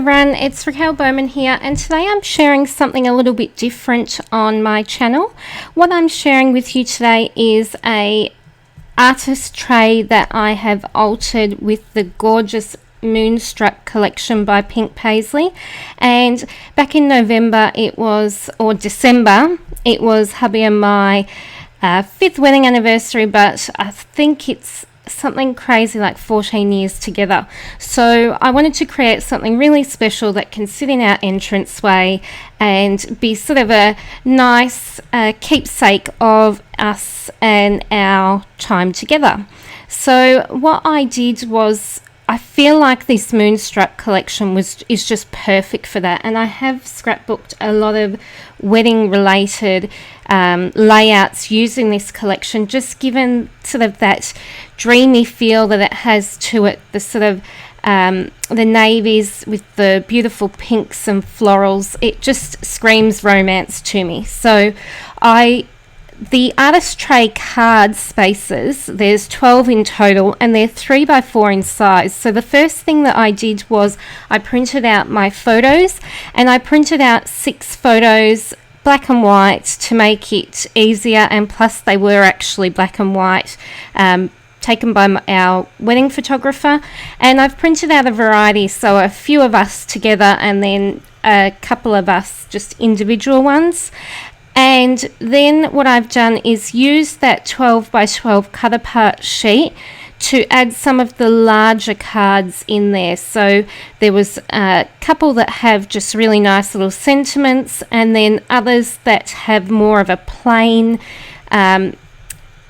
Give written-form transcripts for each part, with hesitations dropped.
everyone, it's Raquel Bowman here, and today I'm sharing something a little bit different on my channel. What I'm sharing with you today is a artist tray that I have altered with the gorgeous Moonstruck collection by Pink Paislee. And back in December, it was hubby and my 5th wedding anniversary, but I think it's something crazy like 14 years together. So I wanted to create something really special that can sit in our entranceway and be sort of a nice keepsake of us and our time together. So what I did was, I feel like this Moonstruck collection is just perfect for that, and I have scrapbooked a lot of wedding related layouts using this collection, just given sort of that dreamy feel that it has to it, the sort of the navies with the beautiful pinks and florals. It just screams romance to me. So the artist tray card spaces, there's 12 in total, and they're 3x4 in size. So the first thing that I did was I printed out my photos, and I printed out 6 photos black and white to make it easier, and plus they were actually black and white, taken by our wedding photographer. And I've printed out a variety, so a few of us together and then a couple of us just individual ones. And then what I've done is use that 12x12 cut apart sheet to add some of the larger cards in there. So there was a couple that have just really nice little sentiments, and then others that have more of a plain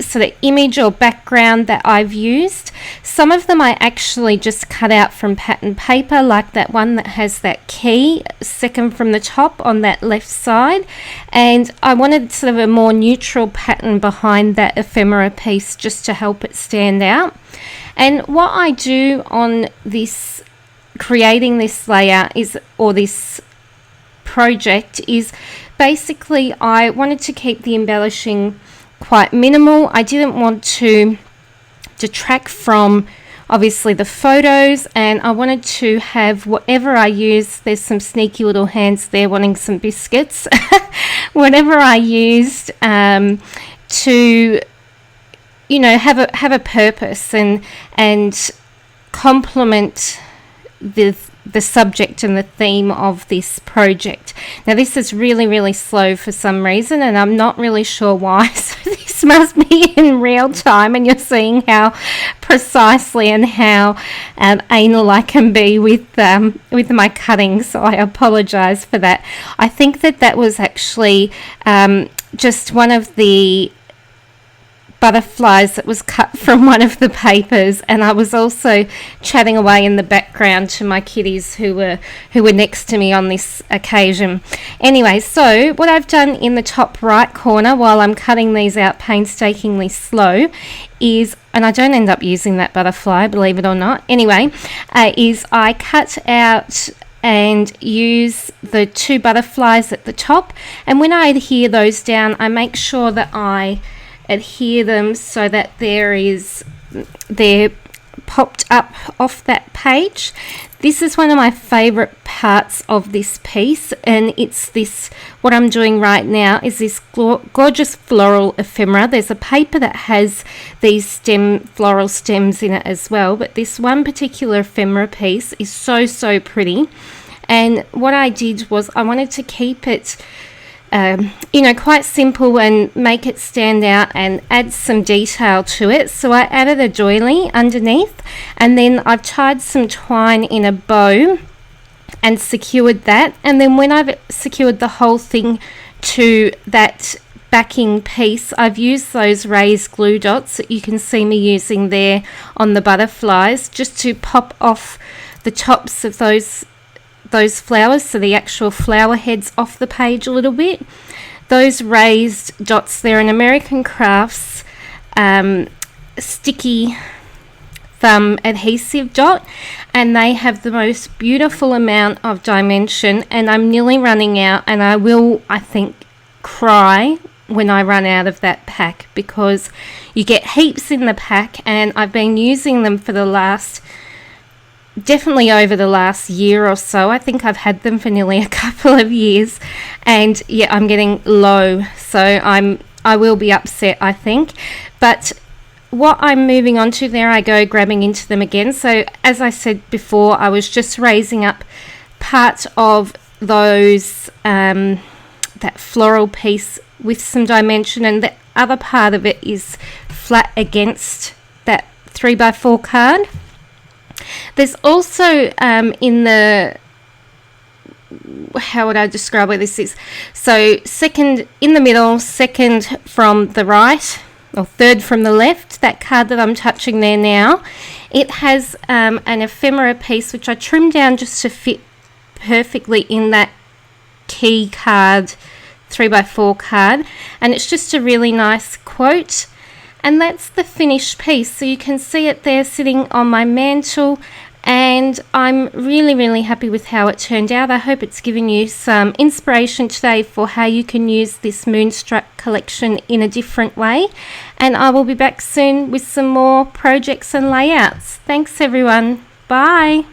sort of image or background that I've used. Some of them I actually just cut out from pattern paper, like that one that has that key second from the top on that left side, and I wanted sort of a more neutral pattern behind that ephemera piece just to help it stand out. And what I do on this, creating this layout or this project, is basically I wanted to keep the embellishing quite minimal. I didn't want to detract from obviously the photos, and I wanted to have whatever I use. There's some sneaky little hands there wanting some biscuits. Whatever I used to, you know, have a purpose and complement the subject and the theme of this project. Now this is really slow for some reason, and I'm not really sure why. So this must be in real time, and you're seeing how precisely and how anal I can be with my cutting, so I apologize for that. I think that was actually just one of the butterflies that was cut from one of the papers, and I was also chatting away in the background to my kitties who were next to me on this occasion. Anyway, so what I've done in the top right corner while I'm cutting these out painstakingly slow is, and I don't end up using that butterfly, believe it or not, anyway, is I cut out and use the 2 butterflies at the top, and when I adhere those down, I make sure that I adhere them so that they're popped up off that page. This is one of my favorite parts of this piece, and it's this, what I'm doing right now is this gorgeous floral ephemera. There's a paper that has these floral stems in it as well, but this one particular ephemera piece is so pretty. And what I did was I wanted to keep it quite simple and make it stand out and add some detail to it. So I added a doily underneath, and then I've tied some twine in a bow and secured that. And then when I've secured the whole thing to that backing piece, I've used those raised glue dots that you can see me using there on the butterflies, just to pop off the tops of those flowers, so the actual flower heads off the page a little bit. Those raised dots, they're an American Crafts sticky thumb adhesive dot, and they have the most beautiful amount of dimension, and I'm nearly running out, and I will, I think, cry when I run out of that pack, because you get heaps in the pack, and I've been using them for the last definitely over the last year or so. I think I've had them for nearly a couple of years, and yeah, I'm getting low, so I will be upset, I think. But what I'm moving on to, there I go, grabbing into them again. So as I said before, I was just raising up part of those that floral piece with some dimension, and the other part of it is flat against that 3x4 card. There's also in the, how would I describe where this is? So second in the middle, second from the right, or third from the left, that card that I'm touching there now, it has an ephemera piece which I trimmed down just to fit perfectly in that key card, 3x4 card, and it's just a really nice quote. And that's the finished piece. So you can see it there sitting on my mantle, and I'm really, really happy with how it turned out. I hope it's given you some inspiration today for how you can use this Moonstruck collection in a different way. And I will be back soon with some more projects and layouts. Thanks everyone. Bye.